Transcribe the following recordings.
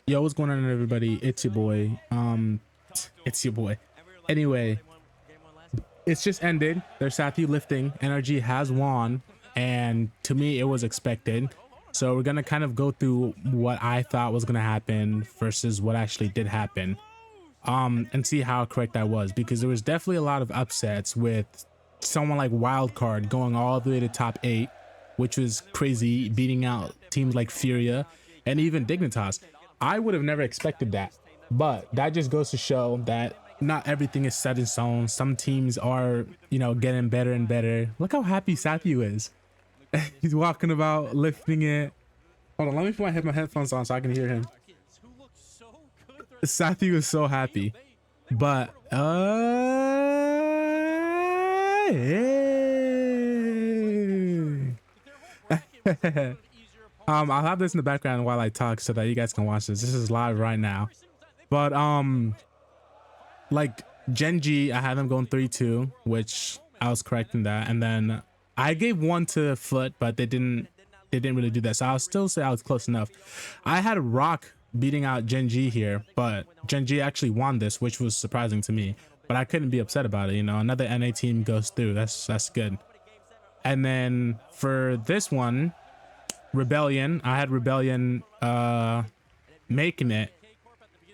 Yo, what's going on, everybody? It's your boy. It's your boy. Anyway, it's just ended. There's Sathy lifting. NRG has won, and to me, it was expected. So we're gonna kind of go through what I thought was gonna happen versus what actually did happen, and see how correct I was, because there was definitely a lot of upsets with someone like Wildcard going all the way to top 8, which was crazy, beating out teams like Furia and even Dignitas. I would have never expected that, but that just goes to show that not everything is set in stone. Some teams are, getting better and better. Look how happy Sathu is. He's walking about, lifting it. Hold on, let me put my headphones on so I can hear him. Sathu is so happy, but hey. I'll have this in the background while I talk so that you guys can watch this. This is live right now. But like Gen G, I had them going 3-2, which I was correct in that. And then I gave 1 to Foot, but they didn't really do that. So I'll still say I was close enough. I had Rock beating out Gen G here, but Gen G actually won this, which was surprising to me. But I couldn't be upset about it. Another NA team goes through. That's good. And then for this one, Rebellion, I had Rebellion making it,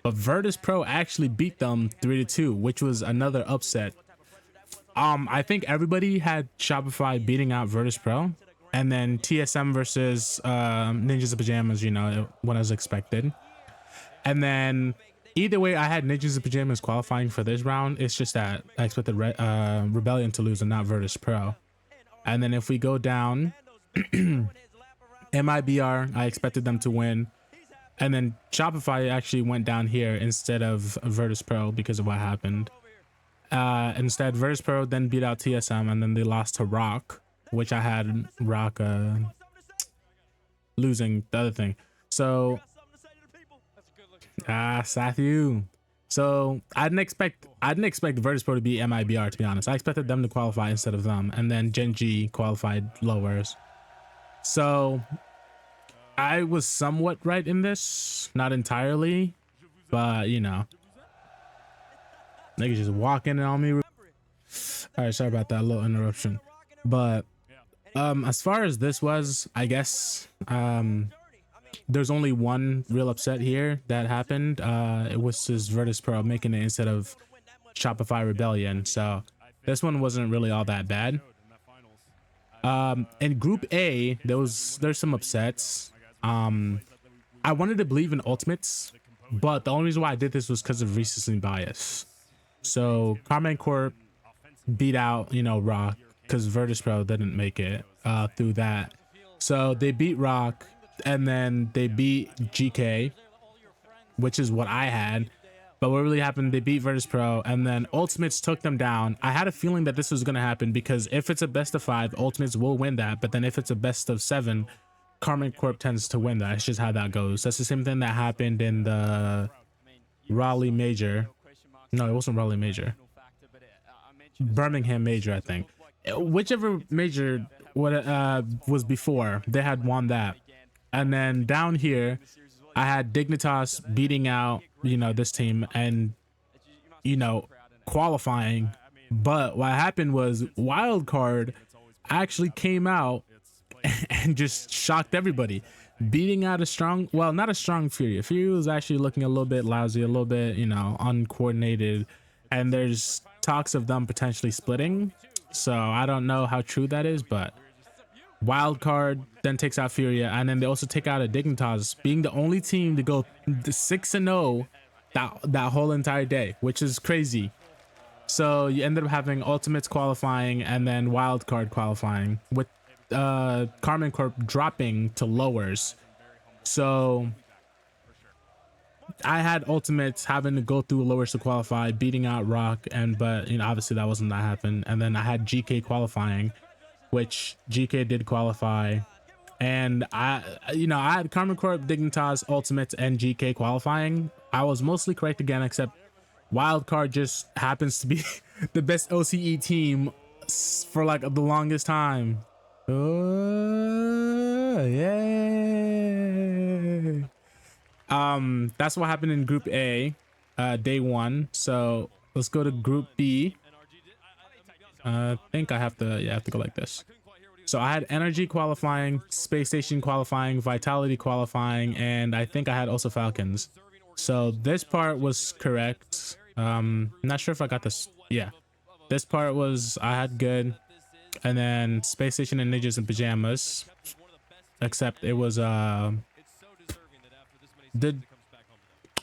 but Virtus Pro actually beat them 3-2, which was another upset. I think everybody had Shopify beating out Virtus Pro, and then TSM versus Ninjas of Pajamas, when as expected. And then either way, I had Ninjas of Pajamas qualifying for this round. It's just that I expected Rebellion to lose and not Virtus Pro. And then if we go down, MIBR, I expected them to win. And then Shopify actually went down here instead of Virtus Pro because of what happened. Instead, Virtus Pro then beat out TSM, and then they lost to Rock, which I had Rock losing the other thing. So, Sathu. So I didn't expect Virtus Pro to beat MIBR, to be honest. I expected them to qualify instead of them, and then Gen G qualified lowers. So I was somewhat right in this, not entirely, but niggas just walking on me. All right, sorry about that little interruption. But as far as this was, I guess there's only one real upset here that happened. It was just Virtus Pro making it instead of Shopify Rebellion. So this one wasn't really all that bad. In Group A, there's some upsets. I wanted to believe in ultimates, but the only reason why I did this was because of recency bias. So Carmen Corp beat out, Rock, because Virtus Pro didn't make it through that. So they beat Rock, and then they beat GK, which is what I had. But what really happened, they beat Virtus Pro, and then Ultimates took them down. I had a feeling that this was going to happen, because if it's a best of 5, Ultimates will win that. But then if it's a best of 7, Carmen Corp tends to win that. It's just how that goes. That's the same thing that happened in the Raleigh Major. No, it wasn't Raleigh Major. Birmingham Major, I think. Whichever major was before, they had won that. And then down here, I had Dignitas beating out, this team and, qualifying. But what happened was Wildcard actually came out and just shocked everybody, beating out a strong, well, not a strong Fury. Fury was actually looking a little bit lousy, a little bit, uncoordinated. And there's talks of them potentially splitting. So I don't know how true that is, but Wildcard then takes out Furia, and then they also take out a Dignitas, being the only team to go 6-0 that whole entire day, which is crazy. So you ended up having Ultimates qualifying and then Wildcard qualifying, with Carmen Corp dropping to lowers. So I had Ultimates having to go through lowers to qualify, beating out Rock, but obviously that wasn't that happen. And then I had GK qualifying, which GK did qualify, and I had Carmen Corp, Dignitas, Ultimates, and GK qualifying. I was mostly correct again, except Wildcard just happens to be the best OCE team for like the longest time. Oh, yay! That's what happened in Group A, day 1. So let's go to Group B. I think I have to, yeah, I have to go like this. So I had NRG qualifying, Space Station qualifying, Vitality qualifying, and I think I had also Falcons. So this part was correct. Not sure if I got this. Yeah, this part was, I had good. And then Space Station and Ninjas in Pajamas, except it was oh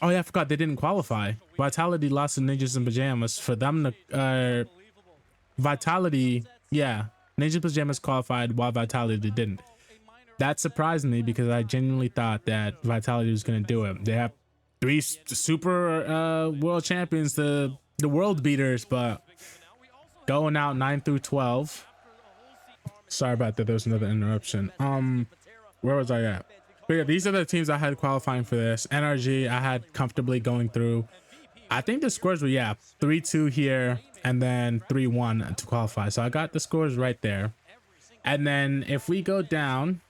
yeah, I forgot they didn't qualify. Vitality lost to Ninjas in Pajamas. For them to Vitality, yeah, Ninja Pajamas qualified while Vitality didn't. That surprised me because I genuinely thought that Vitality was going to do it. They have 3 super world champions, the world beaters, but going out 9 through 12. Sorry about that. There was another interruption. Where was I at? But yeah, these are the teams I had qualifying for this. NRG, I had comfortably going through. I think the scores were, yeah, 3-2 here and then 3-1 to qualify. So I got the scores right there. And then if we go down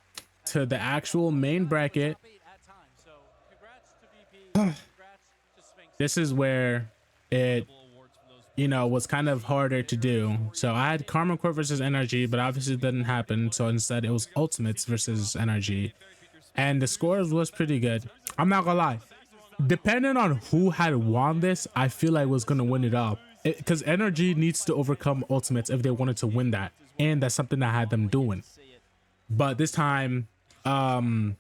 to the actual main bracket, this is where it, you know, was kind of harder to do. So I had Karma Corp versus NRG, but obviously it didn't happen. So instead it was Ultimates versus NRG. And the scores was pretty good. I'm not gonna lie. Depending on who had won this, I feel like was gonna win it all. Because NRG needs to overcome Ultimates if they wanted to win that. And that's something that I had them doing. But this time, I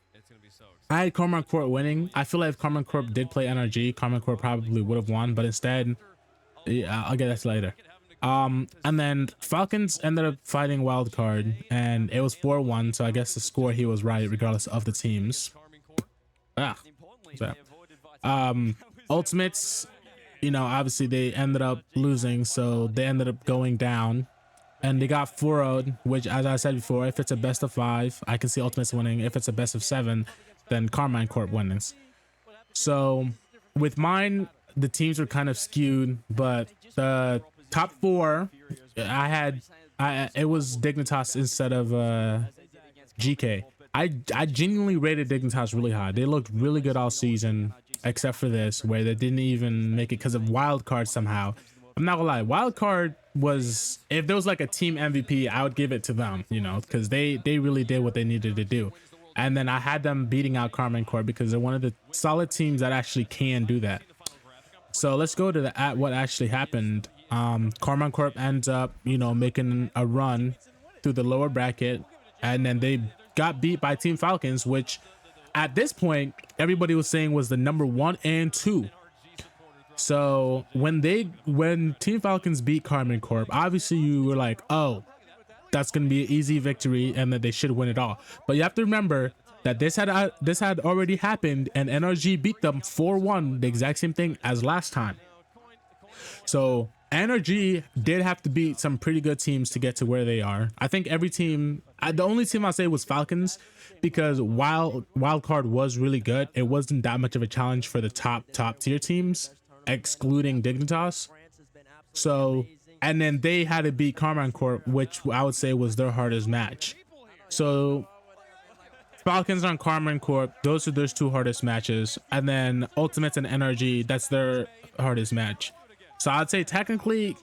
had Karma Corp winning. I feel like if Karma Corp did play NRG, Karma Corp probably would have won. But instead, yeah, I'll get that later. And then Falcons ended up fighting Wildcard, and it was 4-1. So I guess the score he was right, regardless of the teams. Ultimates, you know, obviously they ended up losing, so they ended up going down, and they got 4-0'd, which, as I said before, if it's a best of 5, I can see Ultimates winning. If it's a best of 7, then Carmine Corp winnings. So with mine, the teams were kind of skewed, but the top 4, it was Dignitas instead of GK. I genuinely rated Dignitas really high. They looked really good all season, except for this, where they didn't even make it because of Wildcard somehow. I'm not gonna lie, Wildcard was, if there was like a team MVP, I would give it to them, you know, because they really did what they needed to do. And then I had them beating out Carmine Corp because they're one of the solid teams that actually can do that. So let's go to what actually happened. Carmine Corp ends up, you know, making a run through the lower bracket, and then they got beat by Team Falcons, which at this point everybody was saying was the number 1 and 2. So when Team Falcons beat Carmine Corp, obviously you were like, oh, that's gonna be an easy victory and that they should win it all. But you have to remember that this had already happened, and NRG beat them 4-1, the exact same thing as last time. So NRG did have to beat some pretty good teams to get to where they are. I think every team, the only team I'll say was Falcons, because while Wildcard was really good, it wasn't that much of a challenge for the top tier teams, excluding Dignitas. So, and then they had to beat Carmine Corp, which I would say was their hardest match. So Falcons on Carmine Corp, those are their 2 hardest matches. And then Ultimates and NRG, that's their hardest match. So I'd say technically,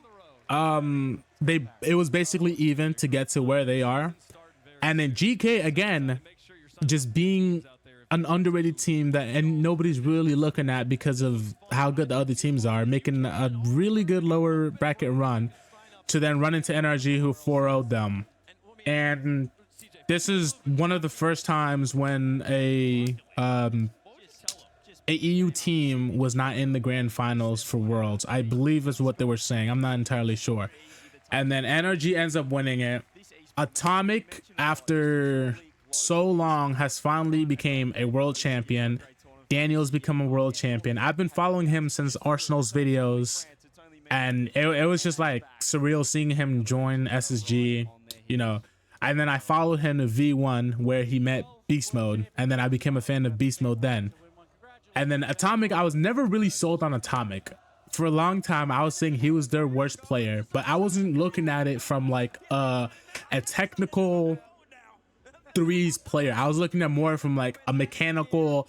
it was basically even to get to where they are. And then GK, again, just being an underrated team and nobody's really looking at because of how good the other teams are, making a really good lower bracket run to then run into NRG, who 4-0'd them. And this is one of the first times when a EU team was not in the grand finals for Worlds, I believe is what they were saying. I'm not entirely sure. And then NRG ends up winning it. Atomic, after so long, has finally became a world champion. Daniel's become a world champion. I've been following him since Arsenal's videos, and it was just like surreal seeing him join SSG, you know. And then I followed him to V1, where he met Beast Mode, and then I became a fan of Beast Mode then. And then Atomic, I was never really sold on Atomic. For a long time, I was saying he was their worst player, but I wasn't looking at it from like a technical threes player. I was looking at more from like a mechanical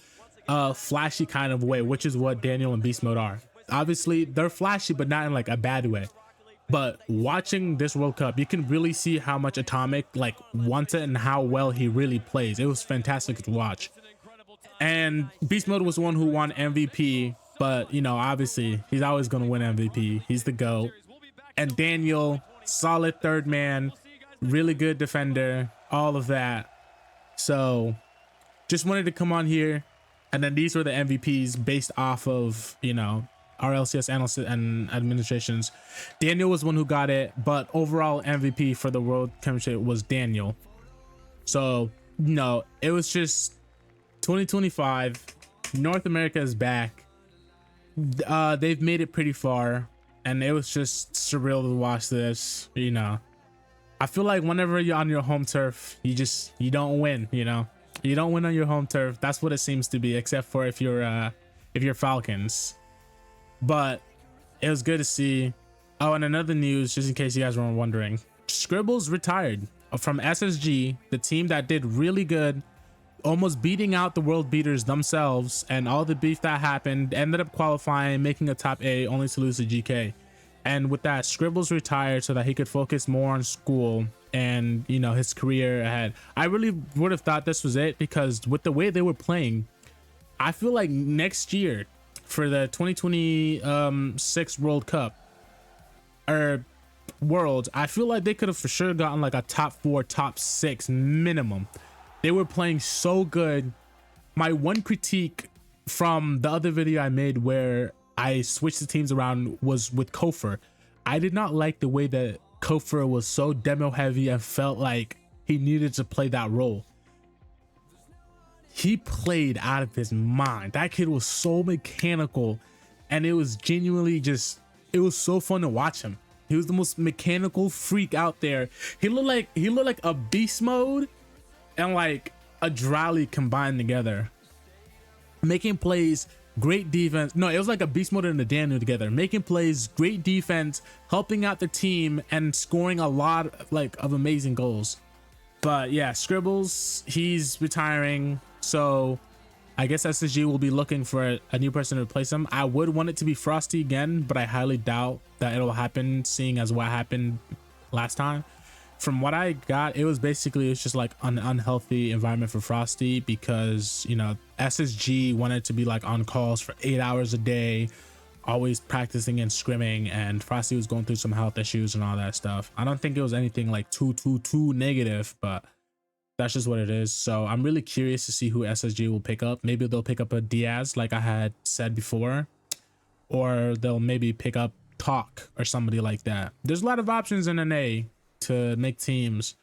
flashy kind of way, which is what Daniel and Beast Mode are. Obviously they're flashy, but not in like a bad way. But watching this World Cup, you can really see how much Atomic like wants it and how well he really plays. It was fantastic to watch. And Beast Mode was the one who won MVP, but you know, obviously he's always going to win MVP. He's the GOAT. And Daniel, solid third man, really good defender, all of that. So just wanted to come on here. And then these were the MVPs based off of, you know, RLCS analysts and administrations. Daniel was one who got it, but overall MVP for the World Championship was Daniel. So, no, it was just 2025. North America is back. They've made it pretty far, and it was just surreal to watch this. You know, I feel like whenever you're on your home turf, you don't win. You know, you don't win on your home turf. That's what it seems to be, except for if you're Falcons. But it was good to see. Oh, and another news, just in case you guys were wondering, Scribbles retired from SSG, the team that did really good, almost beating out the world beaters themselves, and all the beef that happened, ended up qualifying, making a top 8, only to lose to GK. And with that, Scribbles retired so that he could focus more on school and, you know, his career ahead. I really would have thought this was it, because with the way they were playing, I feel like next year for the 2026 World Cup or Worlds, I feel like they could have for sure gotten like a top 4, top 6 minimum. They were playing so good. My one critique from the other video I made where I switched the teams around was with Kofor. I did not like the way that Kofor was so demo heavy and felt like he needed to play that role. He played out of his mind. That kid was so mechanical, and it was genuinely just, it was so fun to watch him. He was the most mechanical freak out there. He looked like a Beast Mode and like a Drally combined together, making plays, great defense. No, it was like a Beast Mode and a Daniel together, making plays, great defense, helping out the team, and scoring a lot like of amazing goals. But yeah, Scribbles, he's retiring, so I guess SSG will be looking for a new person to replace him. I would want it to be Frosty again, but I highly doubt that it'll happen, seeing as what happened last time. From what I got, it was just like an unhealthy environment for Frosty, because, you know, SSG wanted to be like on calls for 8 hours a day, always practicing and scrimming, and Frosty was going through some health issues and all that stuff. I don't think it was anything like too negative, but that's just what it is. So I'm really curious to see who SSG will pick up. Maybe they'll pick up a Diaz, like I had said before, or they'll maybe pick up Talk or somebody like that. There's a lot of options in NA to make teams.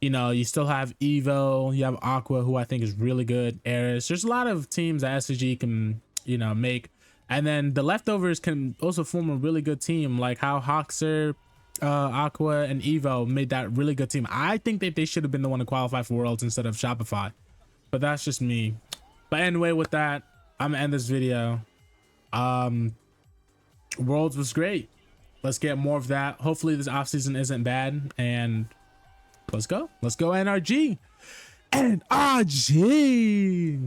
You know, you still have Evo, you have Aqua, who I think is really good, Eris. There's a lot of teams that SSG can, you know, make. And then the leftovers can also form a really good team, like how Hoxer, Aqua, and Evo made that really good team. I think that they should have been the one to qualify for Worlds instead of Shopify, but that's just me. But anyway, with that, I'm gonna end this video. Worlds was great. Let's get more of that. Hopefully this offseason isn't bad, and let's go NRG. NRG.